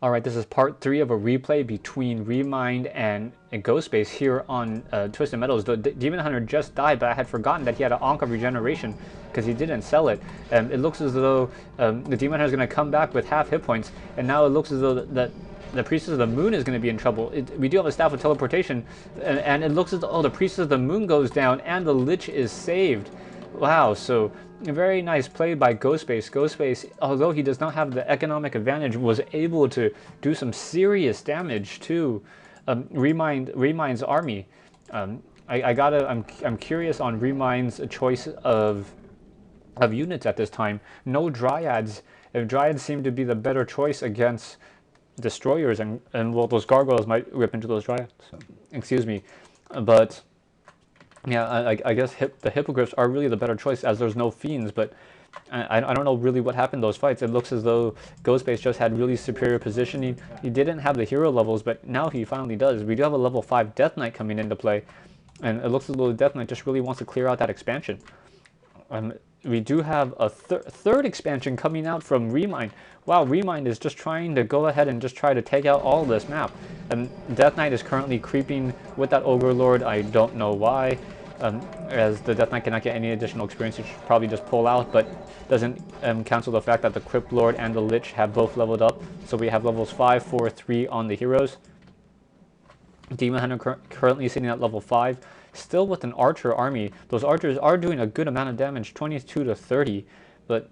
Alright, this is part 3 of a replay between Remind and GoSpace here on Twisted Metals. The Demon Hunter just died, but I had forgotten that he had an Ankh of Regeneration because he didn't sell it. It looks as though the Demon Hunter is going to come back with half hit points, and now it looks as though the Priestess of the Moon is going to be in trouble. We do have a Staff of Teleportation, and it looks as though the Priestess of the Moon goes down, and the Lich is saved. Wow, so a very nice play by GoSpace. GoSpace, although he does not have the economic advantage, was able to do some serious damage to Remind's army. I'm curious on Remind's choice of units at this time. No Dryads. Dryads seem to be the better choice against destroyers, and well, those gargoyles might rip into those Dryads. So, excuse me, but. Yeah, I guess the Hippogriffs are really the better choice as there's no Fiends, but I don't know really what happened in those fights. It looks as though GoSpace just had really superior positioning. He didn't have the hero levels, but now he finally does. We do have a level 5 Death Knight coming into play, and it looks as though the Death Knight just really wants to clear out that expansion. We do have a third expansion coming out from Remind. Wow, Remind is just trying to go ahead and just try to take out all this map. And Death Knight is currently creeping with that Ogre Lord. I don't know why. As the Death Knight cannot get any additional experience, he should probably just pull out, but doesn't cancel the fact that the Crypt Lord and the Lich have both leveled up. So we have levels 5, 4, 3 on the heroes. Demon Hunter currently sitting at level 5. Still with an archer army. Those archers are doing a good amount of damage, 22 to 30. But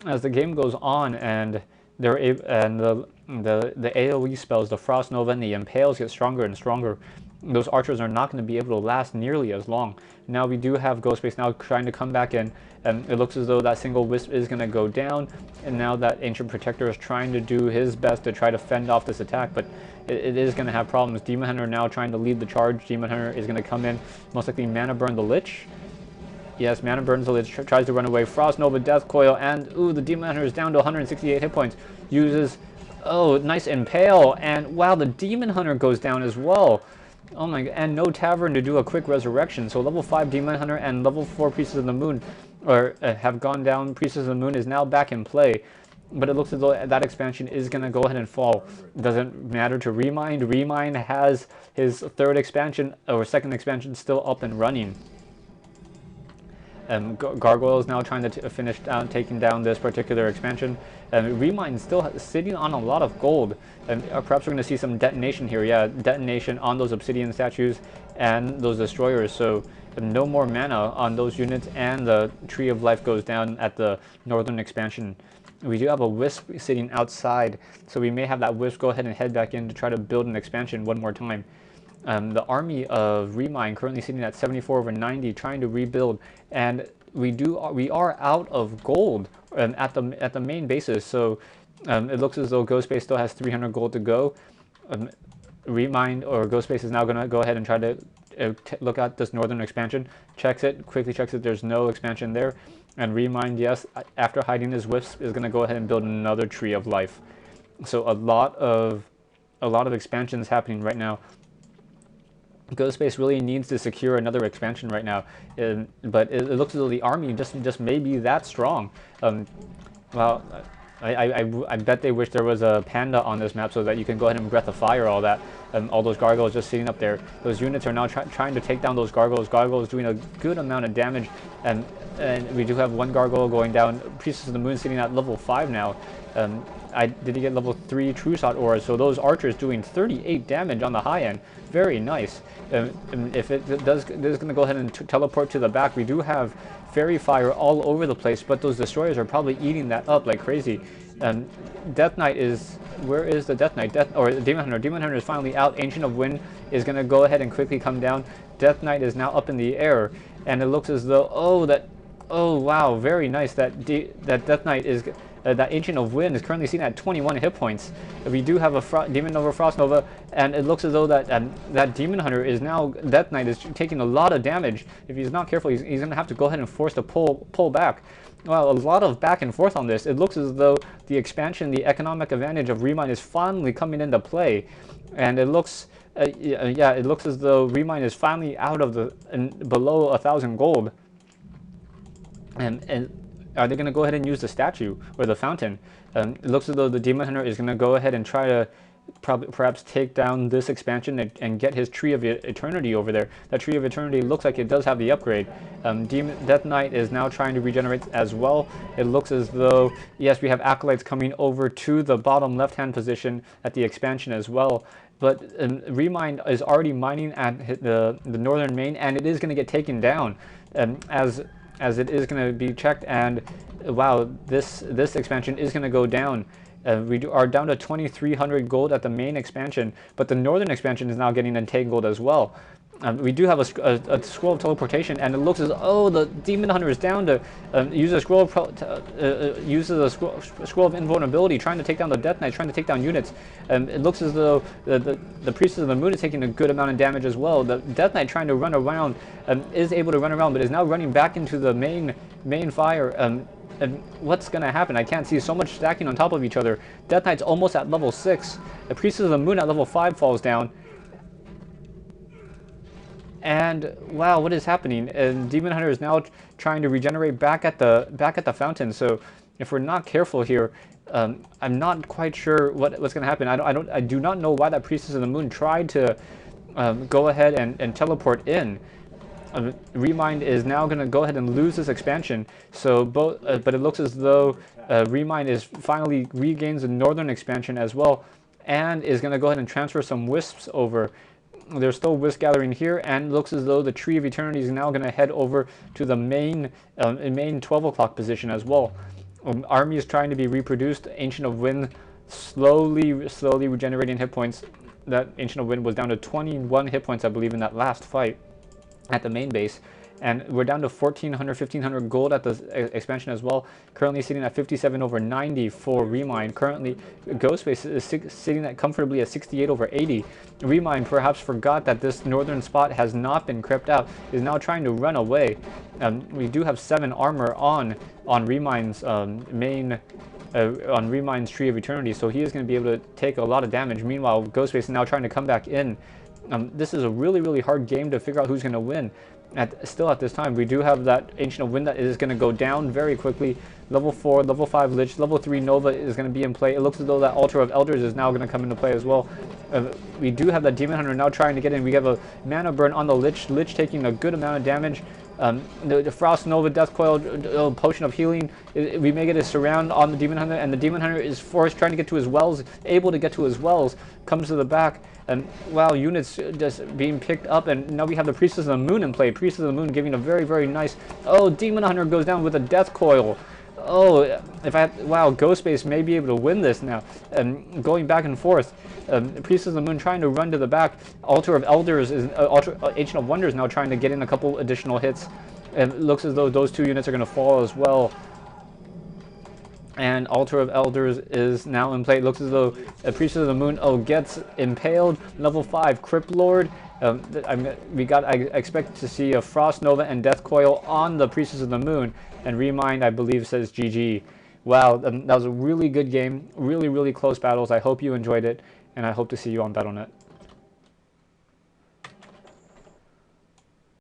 as the game goes on and the AoE spells, the Frost Nova and the Impales get stronger and stronger, those archers are not going to be able to last nearly as long. Now we do have GoSpace now trying to come back in, and it looks as though that single Wisp is going to go down, and now that Ancient Protector is trying to do his best to try to fend off this attack, but it is going to have problems. Demon Hunter now trying to lead the charge. Demon Hunter is going to come in, most likely Mana Burn the Lich. Yes, Mana Burns the Lich, tries to run away. Frost Nova, Death Coil, and ooh, the Demon Hunter is down to 168 hit points. Uses, oh, nice Impale, and wow, the Demon Hunter goes down as well. Oh my god, and no Tavern to do a quick resurrection. So level 5 Demon Hunter and level 4 Priestess of the Moon have gone down. Priestess of the Moon is now back in play. But it looks as though that expansion is going to go ahead and fall. It doesn't matter to Remind. Remind has his third expansion, or second expansion, still up and running. Gargoyle is now trying to finish taking down this particular expansion. Remind still sitting on a lot of gold. Perhaps we're going to see some detonation here. Yeah, detonation on those obsidian statues and those destroyers. So no more mana on those units, and the Tree of Life goes down at the northern expansion. We do have a Wisp sitting outside, so we may have that Wisp go ahead and head back in to try to build an expansion one more time. The army of Remind currently sitting at 74 over 90, trying to rebuild, and we are out of gold at the main basis. So it looks as though GoSpace still has 300 gold to go. Remind or GoSpace is now going to go ahead and try to look at this northern expansion. Quickly checks it. There's no expansion there. And Remind, yes, after hiding his Wisp, is going to go ahead and build another Tree of Life. So a lot of expansions happening right now. GoSpace really needs to secure another expansion right now, but it looks as though the army just may be that strong. Well, I bet they wish there was a panda on this map so that you can go ahead and Breath of Fire all that. All those gargoyles just sitting up there. Those units are now trying to take down those gargoyles. Gargoyles doing a good amount of damage, and we do have one gargoyle going down. Priestess of the Moon sitting at level 5 now. Did he get level 3 True Shot Auras? So those archers doing 38 damage on the high end. Very nice. If it is going to go ahead and teleport to the back, we do have Fairy Fire all over the place, but those destroyers are probably eating that up like crazy. Death Knight is... Where is the Death Knight? Or Demon Hunter. Demon Hunter is finally out. Ancient of Wind is going to go ahead and quickly come down. Death Knight is now up in the air, and it looks as though... Oh wow, very nice. That Death Knight is... that Ancient of Wind is currently seen at 21 hit points. We do have a Demon Nova, Frost Nova, and it looks as though that Demon Hunter is now... Death Knight is taking a lot of damage. If he's not careful, he's going to have to go ahead and force to pull back. Well, a lot of back and forth on this. It looks as though the expansion, the economic advantage of Remind is finally coming into play, and it looks... yeah, it looks as though Remind is finally out of below 1,000 gold. And Are they going to go ahead and use the statue or the fountain? It looks as though the Demon Hunter is going to go ahead and try to perhaps take down this expansion and get his Tree of Eternity over there. That Tree of Eternity looks like it does have the upgrade. Death Knight is now trying to regenerate as well. It looks as though, yes, we have Acolytes coming over to the bottom left-hand position at the expansion as well. But Remind is already mining at the northern main, and it is going to get taken down as it is going to be checked. And wow, this expansion is going to go down. We are down to 2,300 gold at the main expansion, but the northern expansion is now getting entangled as well. We do have a scroll of teleportation, and it looks as though the Demon Hunter is down to use a scroll of invulnerability, trying to take down the Death Knight, trying to take down units. It looks as though the Priestess of the Moon is taking a good amount of damage as well. The Death Knight trying to run around is able to run around, but is now running back into the main fire. And what's going to happen? I can't see so much stacking on top of each other. Death Knight's almost at level 6. The Priestess of the Moon at level 5 falls down. And wow, what is happening? And Demon Hunter is now trying to regenerate back at the fountain. So if we're not careful here, I'm not quite sure what's going to happen. I do not know why that Priestess of the Moon tried to go ahead and teleport in. Remind is now going to go ahead and lose this expansion. So but it looks as though Remind is finally regains the northern expansion as well, and is going to go ahead and transfer some wisps over. There's still wisp gathering here, and it looks as though the Tree of Eternity is now going to head over to the main 12 o'clock position as well. Army is trying to be reproduced. Ancient of Wind slowly regenerating hit points. That Ancient of Wind was down to 21 hit points, I believe, in that last fight at the main base, and we're down to 1,400 gold at the expansion as well. Currently sitting at 57 over 90 for Remind. Currently GoSpace is sitting at comfortably at 68 over 80. Remind perhaps forgot that this northern spot has not been crept out, is now trying to run away. We do have 7 armor on Remind's on Remind's Tree of Eternity, so he is going to be able to take a lot of damage. Meanwhile, GoSpace is now trying to come back in. This is a really hard game to figure out who's going to win. Still at this time, we do have that Ancient of Wind that is going to go down very quickly. Level 4, level 5 Lich, level 3 Nova is going to be in play. It looks as though that Altar of Elders is now going to come into play as well. We do have that Demon Hunter now trying to get in. We have a mana burn on the Lich. Lich taking a good amount of damage. The Frost Nova, Death Coil, Potion of Healing. We may get a surround on the Demon Hunter, and the Demon Hunter is forced trying to get to his wells, able to get to his wells, comes to the back. And wow, units just being picked up, and now we have the Priestess of the Moon in play. Priestess of the Moon giving a very nice. Oh, Demon Hunter goes down with a Death Coil. Oh, wow, GoSpace may be able to win this now. And going back and forth, Priestess of the Moon trying to run to the back. Altar of Elders is Ancient of Wonders now trying to get in a couple additional hits. And it looks as though those 2 units are going to fall as well. And Altar of Elders is now in play. It looks as though Priestess of the Moon gets impaled. Level 5 Crypt Lord. I expect to see a Frost Nova and Death Coil on the Priestess of the Moon. And Remind, I believe, says GG. Wow, that was a really good game. Really close battles. I hope you enjoyed it, and I hope to see you on Battle.net.